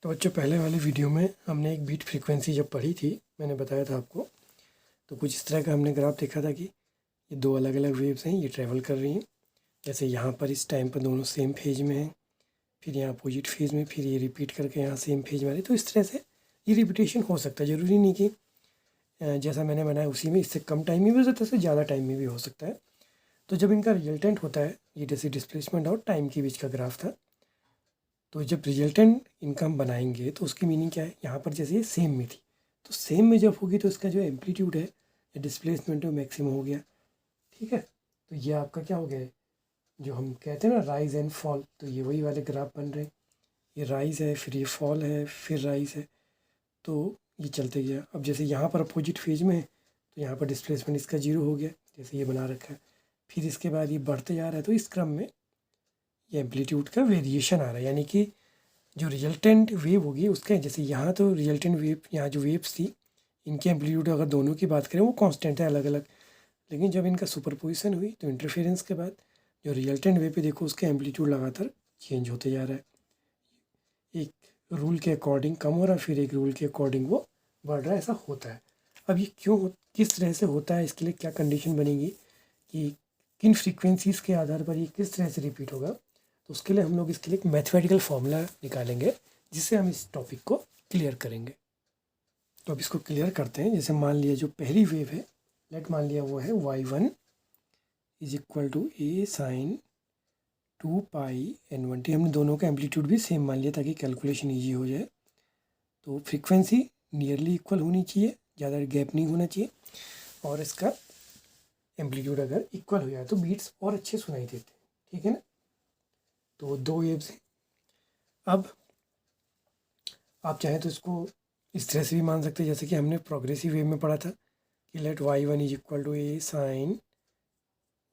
तो बच्चों, पहले वाले वीडियो में हमने एक बीट फ्रीक्वेंसी जब पढ़ी थी, मैंने बताया था आपको, तो कुछ इस तरह का हमने ग्राफ देखा था कि ये दो अलग अलग वेव्स हैं, ये ट्रैवल कर रही हैं। जैसे यहाँ पर इस टाइम पर दोनों सेम फेज में हैं, फिर यहाँ अपोजिट फेज में, फिर ये रिपीट करके यहाँ सेम फेज में आ रही। तो इस तरह से ये रिपीटेशन हो सकता है, ज़रूरी नहीं कि जैसा मैंने बनाया उसी में, इससे कम टाइम में भी हो सकता है, इससे ज़्यादा टाइम में भी हो सकता है। तो जब इनका रिजल्टेंट होता है, ये जैसे डिस्प्लेसमेंट और टाइम के बीच का ग्राफ था, तो जब रिजल्टेंट इनका हम बनाएंगे तो उसकी मीनिंग क्या है, यहाँ पर जैसे ये सेम में थी, तो सेम में जब होगी तो इसका जो एम्पलीट्यूड है या डिस्प्लेसमेंट है मैक्सिमम हो गया। ठीक है, तो ये आपका क्या हो गया, जो हम कहते हैं ना राइज एंड फॉल, तो ये वही वाले ग्राफ बन रहे हैं। ये राइज है, फिर ये फॉल है, फिर राइज है, तो ये चलते गया। अब जैसे यहाँ पर अपोजिट फेज में है तो यहाँ पर डिस्प्लेसमेंट इसका जीरो हो गया, जैसे ये बना रखा है। फिर इसके बाद ये बढ़ते जा रहा है, तो इस क्रम में ये एम्पलीट्यूड का वेरिएशन आ रहा है, यानी कि जो रिजल्टेंट वेव होगी उसका, जैसे यहाँ तो रिजल्टेंट वेव, यहाँ जो वेव्स थी इनके एम्पलीट्यूड अगर दोनों की बात करें वो कांस्टेंट है अलग अलग, लेकिन जब इनका सुपरपोजिशन हुई तो इंटरफेरेंस के बाद जो रिजल्टेंट वेव पे देखो उसका एम्पलीट्यूड लगातार चेंज होते जा रहा है। एक रूल के अकॉर्डिंग कम हो रहा है, फिर एक रूल के अकॉर्डिंग वो बढ़ रहा है, ऐसा होता है। अब ये किस तरह से होता है, इसके लिए क्या कंडीशन बनेगी कि किन फ्रीक्वेंसीज़ के आधार पर ये किस तरह से रिपीट होगा, तो उसके लिए हम लोग इसके लिए एक मैथमेटिकल फार्मूला निकालेंगे जिससे हम इस टॉपिक को क्लियर करेंगे। तो अब इसको क्लियर करते हैं। जैसे मान लिया जो पहली वेव है, लेट मान लिया वो है y1 is equal to a sine 2π/n1t। हमने दोनों का एम्पलीट्यूड भी सेम मान लिया ताकि कैलकुलेशन ईजी हो जाए। तो फ्रीक्वेंसी नियरली इक्वल होनी चाहिए, ज़्यादा गैप नहीं होना चाहिए, और इसका एम्पलीट्यूड अगर इक्वल हो जाए तो बीट्स और अच्छे सुनाई देते हैं। ठीक है ना, तो दो वेव्स हैं। अब आप चाहें तो इसको इस तरह से भी मान सकते हैं, जैसे कि हमने प्रोग्रेसिव वेव में पढ़ा था कि let y1 is equal to a sine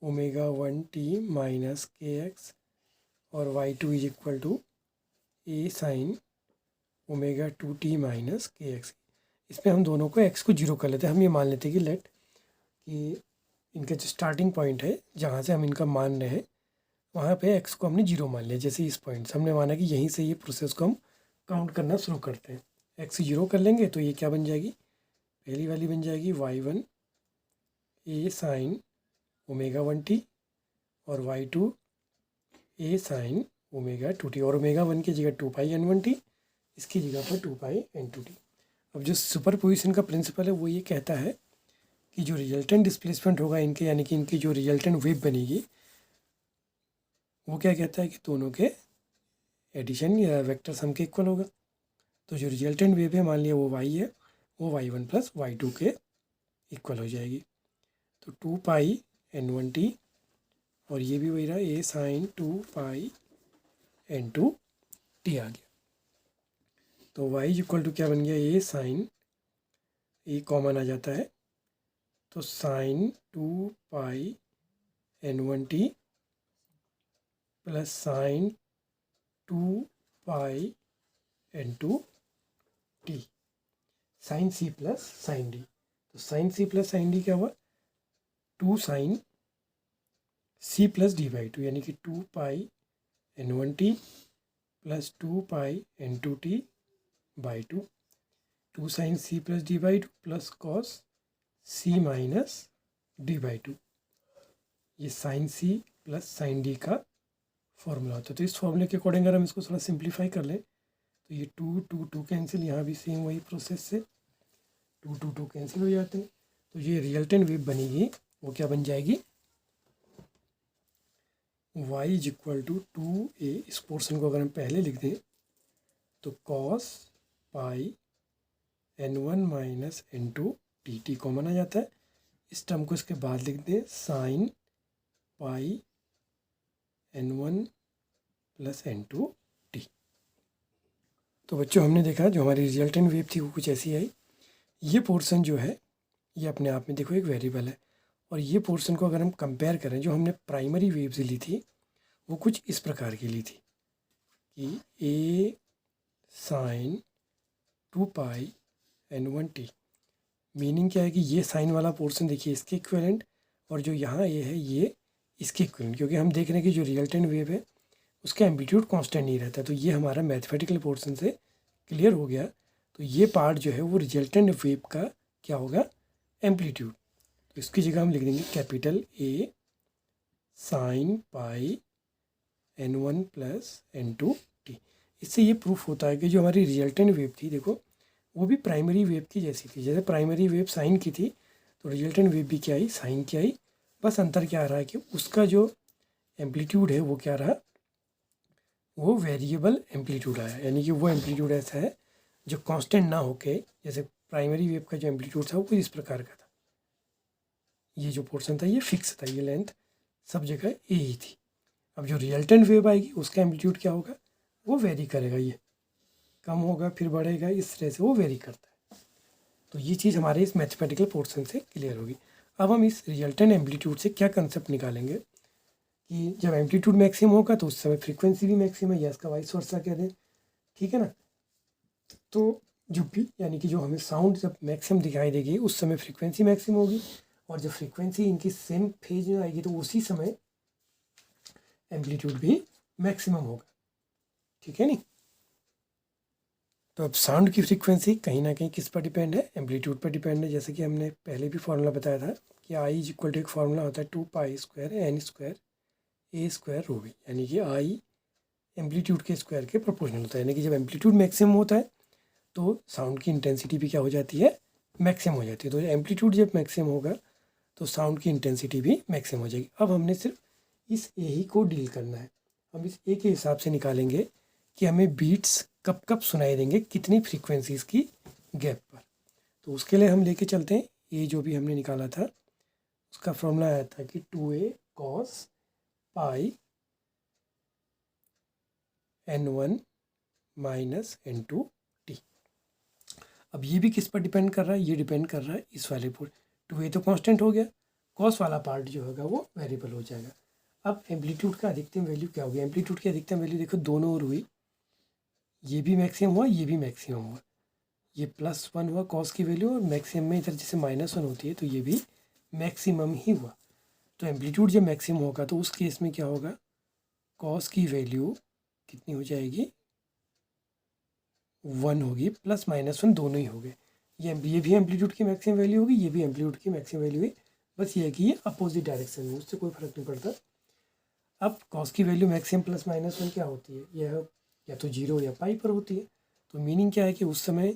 ω1t minus k x, और y2 is equal to a sine ω2t minus k x. इसमें हम दोनों को x को जीरो कर लेते हैं। हम ये मान लेते हैं कि लेट कि इनका जो स्टार्टिंग पॉइंट है जहाँ से हम इनका मान रहे हैं वहाँ पे x को हमने जीरो मान लिया। जैसे इस पॉइंट से हमने माना कि यहीं से ये प्रोसेस को हम काउंट करना शुरू करते हैं। x जीरो कर लेंगे तो ये क्या बन जाएगी, पहली वाली बन जाएगी y1 ए साइन ω1t और y2 ए साइन ω2t, और ω1 की जगह 2π/n1t, इसकी जगह पर 2π/n2t। अब जो सुपरपोजिशन का प्रिंसिपल है वो ये कहता है कि जो रिजल्टेंट डिस्प्लेसमेंट होगा इनके, यानी कि इनकी जो रिजल्टेंट वेव बनेगी, वो क्या कहता है कि दोनों के एडिशन या वेक्टर सम के इक्वल होगा। तो जो रिजल्टेंट वेव है मान लिया वो y है, वो y1 प्लस y2 के इक्वल हो जाएगी। तो 2π/n1t, और ये भी वही रहा, ए साइन 2π/n2t आ गया। तो y इक्वल टू क्या बन गया, ए साइन, ए कॉमन आ जाता है, तो sine 2π/n1t plus sine 2π/n2t, sine C plus sine D. तो sine C plus sine D क्या हुआ, 2 साइन सी प्लस d/2, यानी कि 2π/n1t plus 2π/n2t/2, 2 sine C plus d/2 plus cos C minus d/2। ये sine C plus sine D का formula होता है। तो इस फॉर्मूले के अकॉर्डिंग अगर हम इसको थोड़ा सिंप्लीफाई कर लें तो ये 2 कैंसिल, यहाँ भी सेम वही प्रोसेस से 2 कैंसिल हो जाते हैं। तो ये रिजल्टेंट वेव बनेगी, वो क्या बन जाएगी, y is equal to 2a। इस पोर्शन को अगर हम पहले लिख दें तो cos π/n1 minus n2 t common आ जाता है। इस टर्म को इसके बाद लिख दें साइन π/n1 प्लस n2t। तो बच्चों, हमने देखा जो हमारी रिजल्टेंट वेव थी वो कुछ ऐसी आई। ये पोर्शन जो है ये अपने आप में देखो एक वेरिएबल है, और ये पोर्शन को अगर हम कंपेयर करें, जो हमने प्राइमरी वेव से ली थी वो कुछ इस प्रकार की ली थी कि ए साइन 2π/n1t। मीनिंग क्या है कि ये साइन वाला पोर्शन देखिए इसके इक्विवेलेंट, और जो यहाँ ये है ये इसके इक्विवेलेंट, क्योंकि हम देख रहे हैं कि जो रिजल्टेंट वेव है उसका एम्पलीट्यूड कांस्टेंट नहीं रहता। तो ये हमारा मैथमेटिकल पोर्शन से क्लियर हो गया। तो ये पार्ट जो है वो रिजल्टेंट वेव का क्या होगा, एम्पलीट्यूड। तो इसकी जगह हम लिख देंगे capital A sine pi n1 plus n2t। इससे ये प्रूफ होता है कि जो हमारी रिजल्टेंट वेव थी, देखो वो भी प्राइमरी वेव की जैसी थी। जैसे प्राइमरी वेव साइन की थी तो रिजल्टेंट वेव भी क्या आई, साइन की आई। बस अंतर क्या आ रहा है कि उसका जो एम्पलीट्यूड है वो क्या रहा, वो वेरिएबल एम्पलीट्यूड आया। यानी कि वो एम्पलीट्यूड ऐसा है जो कांस्टेंट ना होके, जैसे प्राइमरी वेव का जो एम्पलीट्यूड था वो कुछ इस प्रकार का था, ये जो पोर्शन था ये फिक्स था, ये लेंथ सब जगह ए ही थी। अब जो रिजल्टेंट वेव आएगी उसका एम्पलीट्यूड क्या होगा, वो वेरी करेगा, ये कम होगा फिर बढ़ेगा, इस तरह से वो वेरी करता है। तो ये चीज़ हमारे इस मैथमेटिकल पोर्शन से क्लियर होगी। अब हम इस रिजल्टेंट एम्पलीट्यूड से क्या कंसेप्ट निकालेंगे कि जब एम्पलीट्यूड मैक्सिमम होगा तो उस समय फ्रीक्वेंसी भी मैक्सिमम है, या इसका वाइस वर्सा कह दें, ठीक है ना। तो जो भी यानी कि जो हमें साउंड जब मैक्सिमम दिखाई देगी उस समय फ्रीक्वेंसी मैक्सिमम होगी, और जब फ्रीक्वेंसी इनकी सेम फेज में आएगी तो उसी समय एम्पलीट्यूड भी मैक्सिमम होगा, ठीक है नहीं। तो अब साउंड की फ्रीक्वेंसी कहीं ना कहीं किस पर डिपेंड है, एम्पलीट्यूड पर डिपेंड है। जैसे कि हमने पहले भी फार्मूला बताया था कि आई इज इक्वल टू एक फार्मूला होता है 2π² n² a² ρ v, यानी कि आई एम्पलीट्यूड के स्क्वायर के प्रोपोर्शनल होता है। यानी कि जब एम्पलीट्यूड मैक्सिमम होता है तो साउंड की इंटेंसिटी भी क्या हो जाती है, मैक्सिमम हो जाती है। तो एम्पलीट्यूड जब मैक्सिमम होगा तो साउंड की इंटेंसिटी भी मैक्सिमम हो जाएगी। अब हमने सिर्फ इस ए ही को डील करना है। हम इस ए के हिसाब से निकालेंगे कि हमें बीट्स कब कब सुनाई देंगे, कितनी फ्रीक्वेंसीज की गैप पर। तो उसके लिए हम लेके चलते हैं ये जो भी हमने निकाला था उसका फॉर्मूला आया था कि 2a cos पाई n1 माइनस n2t। अब ये भी किस पर डिपेंड कर रहा है, ये डिपेंड कर रहा है इस वाले पर। 2a तो कांस्टेंट हो गया, कॉस वाला पार्ट जो होगा वो वेरिएबल हो जाएगा। अब एम्पलीट्यूड का अधिकतम वैल्यू क्या होगी, एम्पलीट्यूड की अधिकतम वैल्यू देखो दोनों ओर हुई, ये भी मैक्सिमम हुआ ये भी मैक्सिमम हुआ, ये +1 हुआ कॉस की वैल्यू, और मैक्सिमम में इधर जैसे -1 होती है तो ये भी मैक्सिमम ही हुआ। तो एम्पलीट्यूड जब मैक्सिमम होगा तो उस केस में क्या होगा, कॉस की वैल्यू कितनी हो जाएगी, 1 होगी, +-1 दोनों ही हो गए। ये भी एम्पलीट्यूड की मैक्सिमम वैल्यू होगी, ये भी एम्पलीट्यूड की मैक्सिमम वैल्यू हुई। बस ये है कि ये अपोजिट डायरेक्शन में, उससे कोई फर्क नहीं पड़ता। अब कॉस की वैल्यू मैक्सिमम +-1 क्या होती है, यह या तो 0 या पाई पर होती है। तो मीनिंग क्या है कि उस समय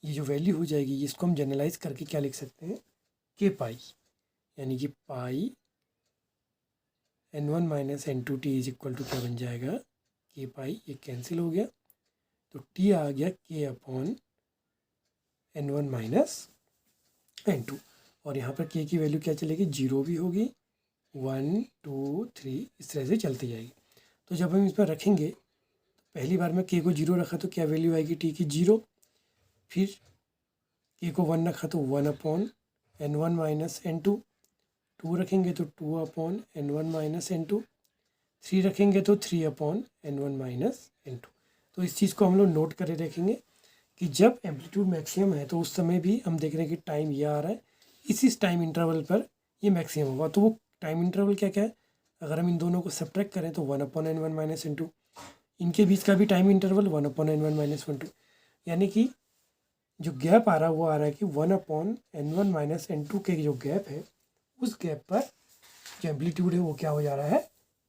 ये जो वैल्यू हो जाएगी इसको हम जनरलाइज करके क्या लिख सकते हैं, के पाई, यानी कि pi n1 minus n2t is equal to क्या बन जाएगा, के पाई, ये कैंसिल हो गया तो t आ गया k upon n1 minus n2। और यहाँ पर k की वैल्यू क्या चलेगी, 0 भी होगी, 1 2 3 इस तरह से चलती जाएगी। तो जब हम इस पर रखेंगे पहली बार में k को 0 रखा तो क्या वैल्यू आएगी t की, 0। फिर k को 1 रखा तो 1 अपॉन n1 माइनस n2, 2 रखेंगे तो 2 अपॉन n1 माइनस n2, 3 रखेंगे तो 3 अपॉन n1 माइनस n2। तो इस चीज़ को हम लोग नोट करे रखेंगे कि जब एम्पलीट्यूड मैक्सिमम है तो उस समय भी हम देख रहे हैं कि टाइम ये आ रहा है, इसी टाइम इंटरवल पर ये मैक्सिमम होगा। तो वो टाइम इंटरवल क्या क्या है, अगर हम इन दोनों को सब्ट्रैक्ट करें तो 1 अपॉन n1 माइनस n2, इनके बीच का भी time interval 1 upon n1 minus n2, यानी कि जो गैप आ रहा है वो आ रहा है कि 1 अपॉन n1 माइनस n2 के जो गैप है उस गैप पर जो एम्पलीट्यूड है वो क्या हो जा रहा है,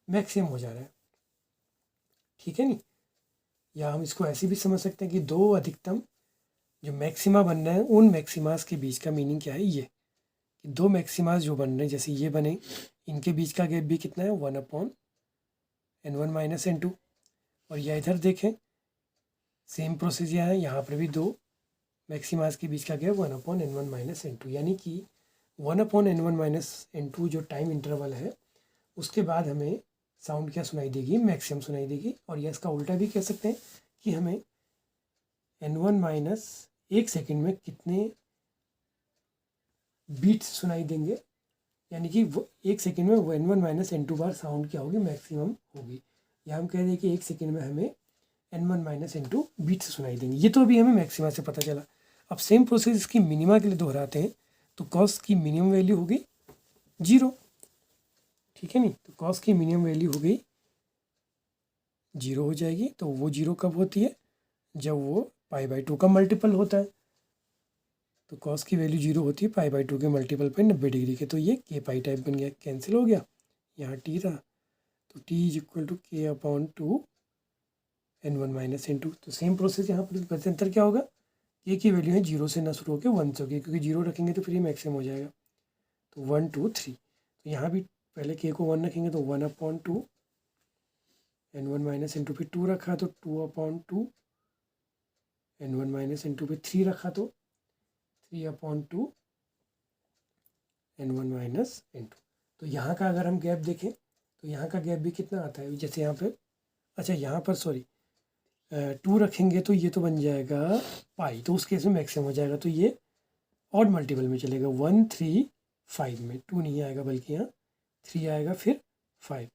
मैक्सिमम हो जा रहा है, ठीक है नहीं। या हम इसको ऐसे भी समझ सकते हैं कि दो अधिकतम जो मैक्सिमा बन रहे हैं उन मैक्सिमास के बीच का मीनिंग क्या है, ये कि दो मैक्सिमास जो बन रहे हैं जैसे ये बने, इनके बीच का गैप भी कितना है, 1 अपॉन n1 माइनस n2। और या इधर देखें सेम प्रोसेस यहाँ पर भी दो मैक्सिमास के बीच का gap 1 upon n1 minus n2, यानी कि 1 अपॉन n1 माइनस n2 जो टाइम इंटरवल है उसके बाद हमें साउंड क्या सुनाई देगी, मैक्सिमम सुनाई देगी। और या इसका उल्टा भी कह सकते हैं कि हमें n1 माइनस 1 सेकेंड में कितने बीट्स सुनाई देंगे, यानी कि 1 सेकेंड में n1 माइनस n2 बार साउंड क्या होगी, मैक्सिमम होगी। या हम कह रहे हैं कि 1 सेकेंड में हमें n1 माइनस n2 बीट्स सुनाई देंगे, ये तो अभी हमें मैक्सिमा से पता चला। अब सेम प्रोसेस इसकी मिनिमा के लिए दोहराते हैं तो कॉस की मिनिमम वैल्यू होगी 0, ठीक है नहीं। तो कॉस की मिनिमम वैल्यू हो गई 0 हो जाएगी। तो वो 0 कब होती है, जब वो π/2 का मल्टीपल होता है, तो कॉस की वैल्यू 0 होती है π/2 के मल्टीपल पे 90 डिग्री के, तो ये k पाई टाइप बन गया, कैंसिल हो गया, यहाँ t रहा, तो t is equal to k/2 n1 minus n2। तो सेम प्रोसेस यहाँ पर, बस अंतर क्या होगा, k की वैल्यू है 0 से ना शुरू होकर 1 से होगी, क्योंकि 0 रखेंगे तो फिर ये मैक्सिमम हो जाएगा, तो 1 2 3। तो यहाँ भी पहले k को 1 रखेंगे तो 1/2 n1 माइनस n2, फिर 2 रखा तो 2/2 n1 माइनस n2, फिर 3 रखा तो 3/2 n1 माइनस n2। तो यहाँ का अगर हम गैप देखें तो यहाँ का गैप भी कितना आता है, जैसे यहाँ पे, अच्छा यहाँ पर सॉरी 2 रखेंगे तो ये तो बन जाएगा पाई, तो उस केस में मैक्सिमम हो जाएगा, तो ये ऑड मल्टीपल में चलेगा, 1 3 5 में 2 नहीं आएगा बल्कि यहाँ 3 आएगा, फिर 5।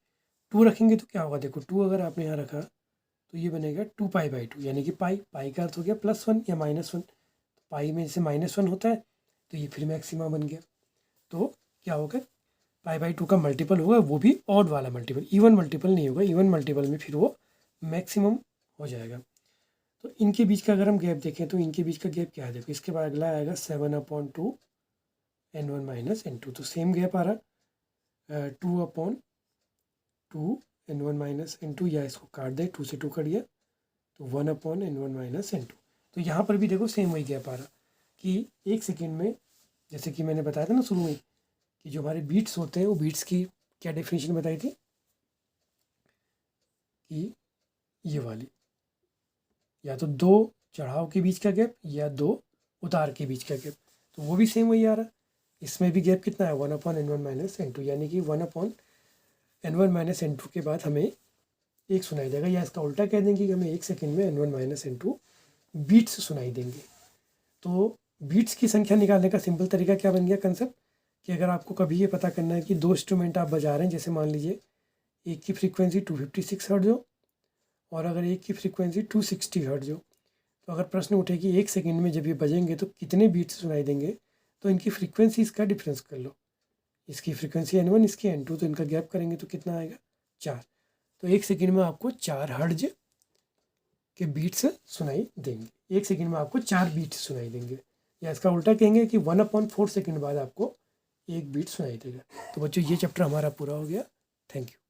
2 रखेंगे तो क्या होगा, देखो 2 अगर आपने यहाँ रखा तो ये बनेगा 2π/2, यानी कि पाई का अर्थ हो गया +1 या -1, पाई में जैसे -1 होता है तो ये फिर मैक्सिमा बन गया। तो क्या होगा, π/2 का मल्टीपल होगा, वो भी ऑड वाला मल्टीपल, इवन मल्टीपल नहीं होगा, इवन मल्टीपल में फिर वो मैक्सिमम हो जाएगा। तो इनके बीच का अगर हम गैप देखें तो इनके बीच का गैप क्या है, देखो इसके बाद अगला आएगा 7/2 n1 माइनस n2, तो सेम गैप आ रहा 2/2 n1 माइनस n2, या इसको काट दे, 2 से 2 कट गया तो 1/n1 माइनस n2। तो यहाँ पर भी देखो सेम वही गैप आ रहा कि 1 सेकेंड में, जैसे कि मैंने बताया था ना शुरू में कि जो हमारे बीट्स होते हैं वो बीट्स की क्या डेफिनेशन बताई थी कि ये वाली, या तो 2 चढ़ाव के बीच का गैप या 2 उतार के बीच का गैप, तो वो भी सेम वही आ रहा। इसमें भी गैप कितना है, 1/n1 माइनस n2, यानी कि 1/n1 माइनस n2 के बाद हमें 1 सुनाई देगा, या इसका उल्टा कह देंगे कि हमें 1 सेकेंड में n1 माइनस n2 बीट्स सुनाई देंगे। तो बीट्स की संख्या निकालने का सिंपल तरीका क्या बन गया कंसेप्ट, कि अगर आपको कभी ये पता करना है कि 2 इंस्ट्रूमेंट आप बजा रहे हैं, जैसे मान लीजिए एक की फ्रीक्वेंसी 256 हर्ट्ज हो और अगर एक की फ्रीक्वेंसी 260 हर्ट्ज हो, तो अगर प्रश्न उठे कि 1 सेकेंड में जब ये बजेंगे तो कितने बीट्स सुनाई देंगे, तो इनकी फ्रीक्वेंसीज का डिफरेंस कर लो, इसकी फ्रीक्वेंसी n1, इसकी n2, तो इनका गैप करेंगे तो कितना आएगा 4। तो 1 सेकेंड में आपको 4 हर्ट्ज के बीट्स सुनाई देंगे, 1 सेकेंड में आपको 4 बीट्स सुनाई देंगे, या इसका उल्टा कहेंगे कि 1/4 सेकेंड बाद आपको 1 बीट सुनाई देगा। तो बच्चों ये चैप्टर हमारा पूरा हो गया। Thank you.